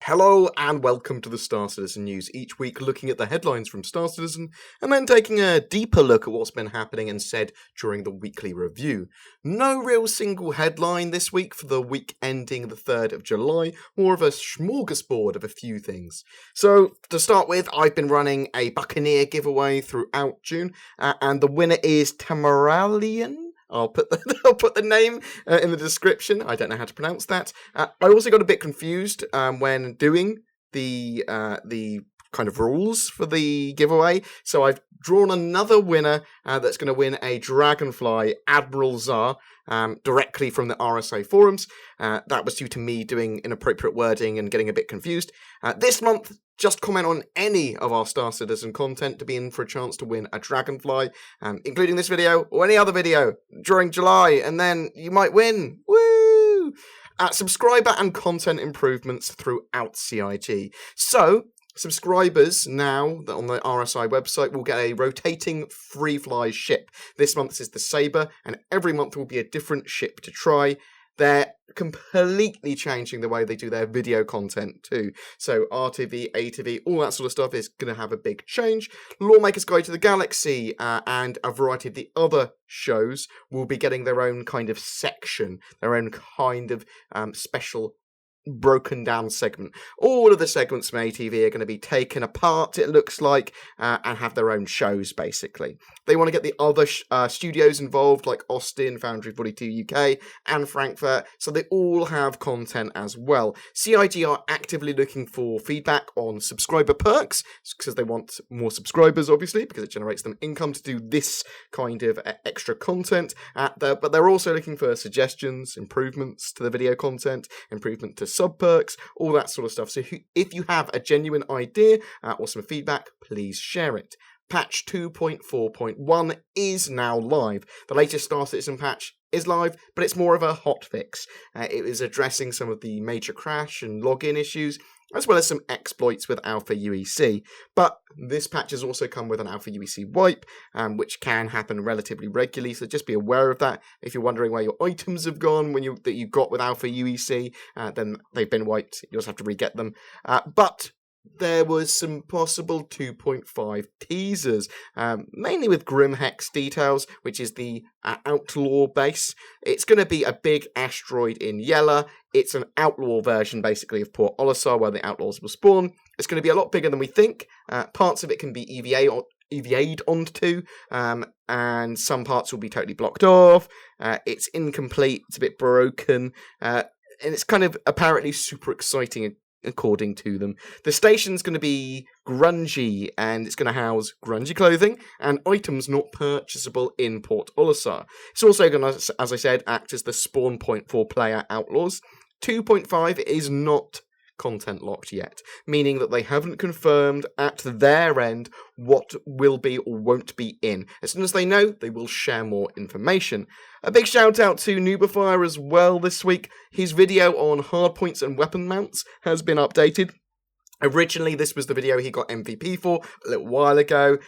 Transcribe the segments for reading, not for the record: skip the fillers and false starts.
Hello and welcome to the Star Citizen News, each week looking at the headlines from Star Citizen and then taking a deeper look at what's been happening and said during the weekly review. No real single headline this week for the week ending the 3rd of July, more of a smorgasbord of a few things. So to start with, I've been running a Buccaneer giveaway throughout June and the winner is Tameriallian. I'll put the name in the description. I don't know how to pronounce that. I also got a bit confused when doing the kind of rules for the giveaway. So I've drawn another winner that's going to win a Dragonfly Admiral Czar directly from the RSI Forums. That was due to me doing inappropriate wording and getting a bit confused. This month, just comment on any of our Star Citizen content to be in for a chance to win a Dragonfly, including this video or any other video during July, and then you might win. Woo! Subscriber and content improvements throughout CIG. So, subscribers now on the RSI website will get a rotating free fly ship. This month is the Sabre, and every month will be a different ship to try. They're completely changing the way they do their video content too. So RTV, ATV, all that sort of stuff is going to have a big change. Lawmaker's Guide to the Galaxy and a variety of the other shows will be getting their own kind of section, their own kind of special broken down segment. All of the segments from ATV are going to be taken apart, it looks like, and have their own shows, basically. They want to get the other studios involved, like Austin, Foundry 42 UK, and Frankfurt, so they all have content as well. CIG are actively looking for feedback on subscriber perks, because they want more subscribers, obviously, because it generates them income to do this kind of extra content. But they're also looking for suggestions, improvements to the video content, improvement to sub perks, all that sort of stuff. So if you have a genuine idea or some feedback, please share it. Patch 2.4.1 is now live. The latest Star Citizen patch is live, but it's more of a hotfix. It is addressing some of the major crash and login issues, as well as some exploits with Alpha UEC. But this patch has also come with an Alpha UEC wipe, which can happen relatively regularly, so just be aware of that. If you're wondering where your items have gone that you got with Alpha UEC, then they've been wiped. You'll just have to re-get them. But there was some possible 2.5 teasers, mainly with Grim Hex details, which is the Outlaw base. It's going to be a big asteroid in Yella. It's an Outlaw version, basically, of Port Olisar, where the Outlaws will spawn. It's going to be a lot bigger than we think. Parts of it can be EVA'd onto, and some parts will be totally blocked off. It's incomplete, it's a bit broken, and it's kind of apparently super exciting according to them. The station's going to be grungy, and it's going to house grungy clothing and items not purchasable in Port Olisar. It's also going to, as I said, act as the spawn point for player outlaws. 2.5 is not content locked yet, meaning that they haven't confirmed at their end what will be or won't be in. As soon as they know, they will share more information. A big shout out to Noobifier as well this week. His video on hardpoints and weapon mounts has been updated. Originally, this was the video he got MVP for a little while ago.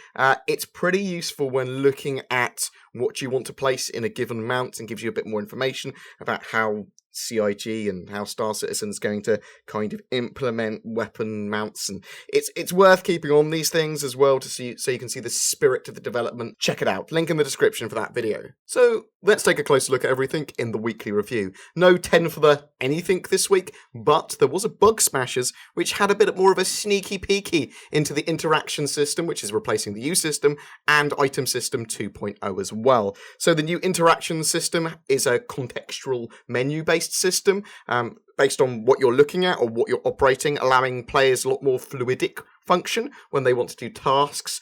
It's pretty useful when looking at what you want to place in a given mount and gives you a bit more information about how CIG and how Star Citizen's going to kind of implement weapon mounts, and it's worth keeping on these things as well to see, so you can see the spirit of the development. Check it out, link in the description for that video. So let's take a closer look at everything in the weekly review. No 10 for the anything this week, but there was a Bug Smashers which had a bit more of a sneaky peeky into the interaction system, which is replacing the U system, and item system 2.0 as well. So the new interaction system is a contextual menu-based system, based on what you're looking at or what you're operating, allowing players a lot more fluidic function when they want to do tasks,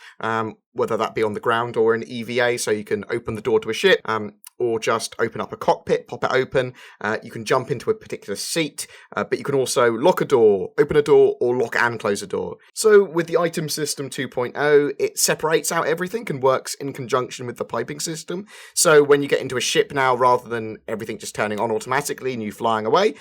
whether that be on the ground or in EVA, so you can open the door to a ship, or just open up a cockpit, pop it open. You can jump into a particular seat, but you can also lock a door, open a door, or lock and close a door. So with the item system 2.0, it separates out everything and works in conjunction with the piping system. So when you get into a ship now, rather than everything just turning on automatically and you flying away,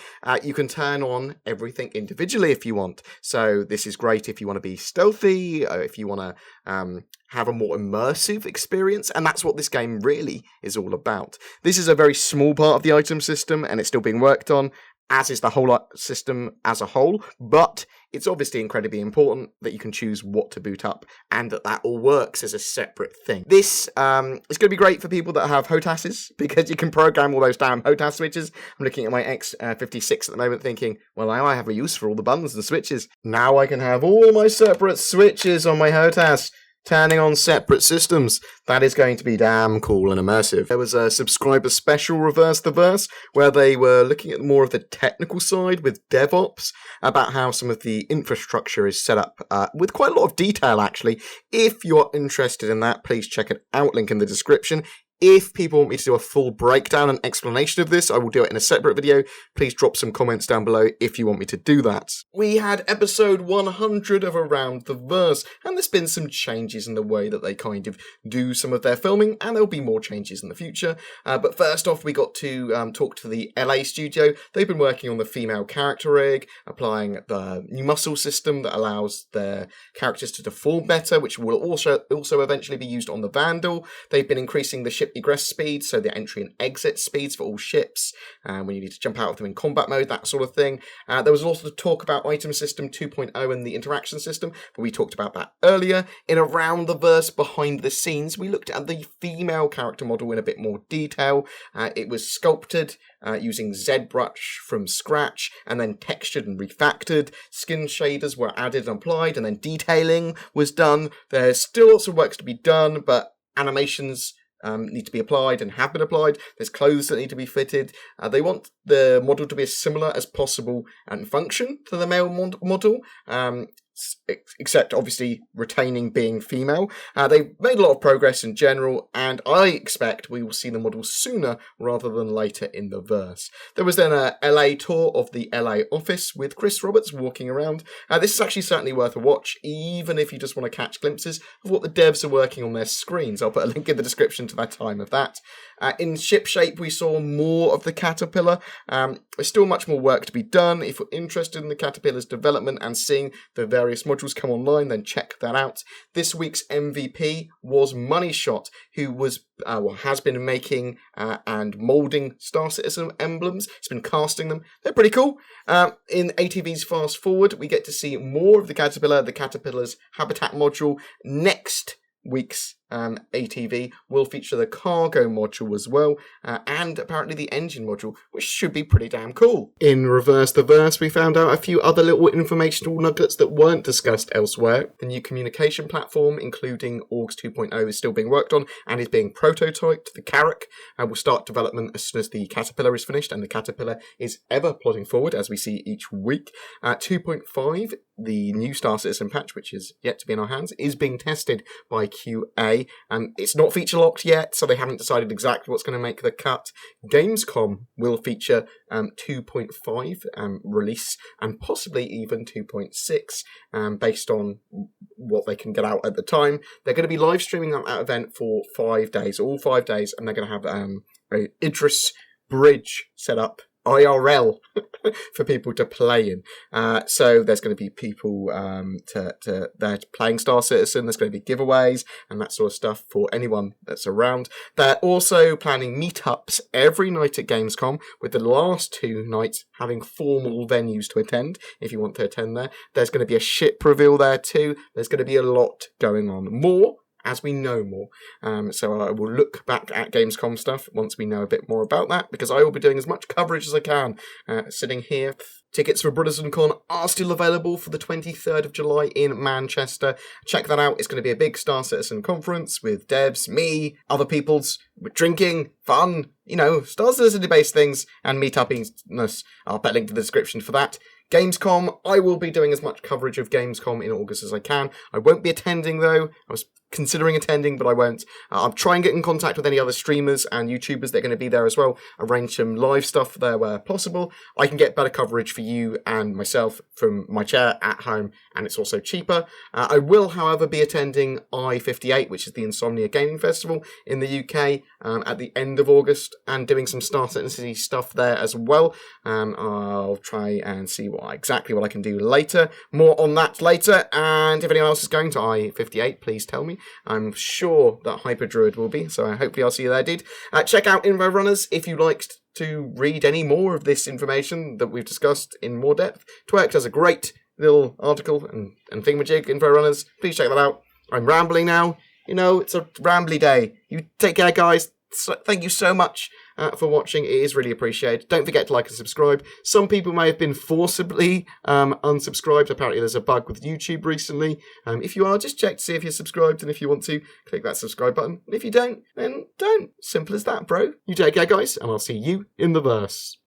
you can turn on everything individually if you want. So this is great if you want to be stealthy, if you want to have a more immersive experience, and that's what this game really is all about. This is a very small part of the item system, and it's still being worked on, as is the whole system as a whole, but it's obviously incredibly important that you can choose what to boot up and that all works as a separate thing. This is going to be great for people that have HOTASes, because you can program all those damn HOTAS switches. I'm looking at my X56 at the moment thinking, well, now I have a use for all the buttons and switches. Now I can have all my separate switches on my HOTAS, turning on separate systems. That is going to be damn cool and immersive. There was a subscriber special, Reverse the Verse, where they were looking at more of the technical side with DevOps, about how some of the infrastructure is set up with quite a lot of detail, actually. If you're interested in that, please check it out, link in the description. If people want me to do a full breakdown and explanation of this, I will do it in a separate video. Please drop some comments down below if you want me to do that. We had episode 100 of Around the Verse, and there's been some changes in the way that they kind of do some of their filming, and there'll be more changes in the future. But first off, we got to talk to the LA studio. They've been working on the female character rig, applying the new muscle system that allows their characters to deform better, which will also eventually be used on the Vandal. They've been increasing the ship egress speeds, so the entry and exit speeds for all ships, when you need to jump out of them in combat mode, that sort of thing. There was also talk about Item System 2.0 and the interaction system, but we talked about that earlier. In Around the Verse Behind the Scenes, we looked at the female character model in a bit more detail. It was sculpted using ZBrush from scratch, and then textured and refactored. Skin shaders were added and applied, and then detailing was done. There's still lots of work to be done, but animations need to be applied and have been applied. There's clothes that need to be fitted. They want the model to be as similar as possible and function to the male model, except obviously retaining being female. They've made a lot of progress in general, and I expect we will see the model sooner rather than later in the verse. There was then a LA tour of the LA office with Chris Roberts walking around. This is actually certainly worth a watch, even if you just want to catch glimpses of what the devs are working on their screens. I'll put a link in the description to that time of that. In ship shape, we saw more of the Caterpillar. There's still much more work to be done. If you're interested in the Caterpillar's development and seeing the various modules come online, then check that out. This week's MVP was Money Shot, who has been making and moulding Star Citizen emblems. He's been casting them. They're pretty cool. In ATV's Fast Forward, we get to see more of the Caterpillar's habitat module. Next week's ATV will feature the cargo module as well, and apparently the engine module, which should be pretty damn cool. In Reverse the Verse, we found out a few other little informational nuggets that weren't discussed elsewhere. The new communication platform, including Orgs 2.0, is still being worked on and is being prototyped. The Carrack will start development as soon as the Caterpillar is finished, and the Caterpillar is ever plodding forward, as we see each week. 2.5, the new Star Citizen patch, which is yet to be in our hands, is being tested by QA. It's not feature locked yet, so they haven't decided exactly what's going to make the cut. Gamescom will feature 2.5 release, and possibly even 2.6, based on what they can get out at the time. They're going to be live streaming that event for 5 days, all 5 days, and they're going to have a Idris Bridge set up, IRL, for people to play in. So there's going to be people they're playing Star Citizen. There's going to be giveaways and that sort of stuff for anyone that's around. They're also planning meetups every night at Gamescom, with the last 2 nights having formal venues to attend if you want to attend there. There's going to be a ship reveal there too. There's going to be a lot going on. More as we know more. So I will look back at Gamescom stuff once we know a bit more about that, because I will be doing as much coverage as I can sitting here. Tickets for BrothersonCon are still available for the 23rd of July in Manchester. Check that out. It's going to be a big Star Citizen conference with devs, me, other peoples, with drinking, fun, Star Citizen-based things, and meetuppiness. I'll put a link to the description for that. Gamescom, I will be doing as much coverage of Gamescom in August as I can. I won't be attending though. I was considering attending, but I won't. I'll try and get in contact with any other streamers and YouTubers that are going to be there as well. Arrange some live stuff there where possible. I can get better coverage for you and myself from my chair at home, and it's also cheaper. I will, however, be attending I-58, which is the Insomnia Gaming Festival in the UK, at the end of August, and doing some Star Citizen stuff there as well. I'll try and see exactly what I can do later. More on that later, and if anyone else is going to I-58, please tell me. I'm sure that Hyper Druid will be, so hopefully I'll see you there, dude. Check out Info Runners if you liked to read any more of this information that we've discussed in more depth. Twerk does a great little article and thingamajig, Info Runners. Please check that out. I'm rambling now. You know, it's a rambly day. You take care, guys. Thank you so much for watching. It is really appreciated. Don't forget to like and subscribe. Some people may have been forcibly unsubscribed. Apparently there's a bug with YouTube recently. If you are, just check to see if you're subscribed, and if you want to, click that subscribe button. And if you don't, then don't. Simple as that, bro. You take care, guys, and I'll see you in the verse.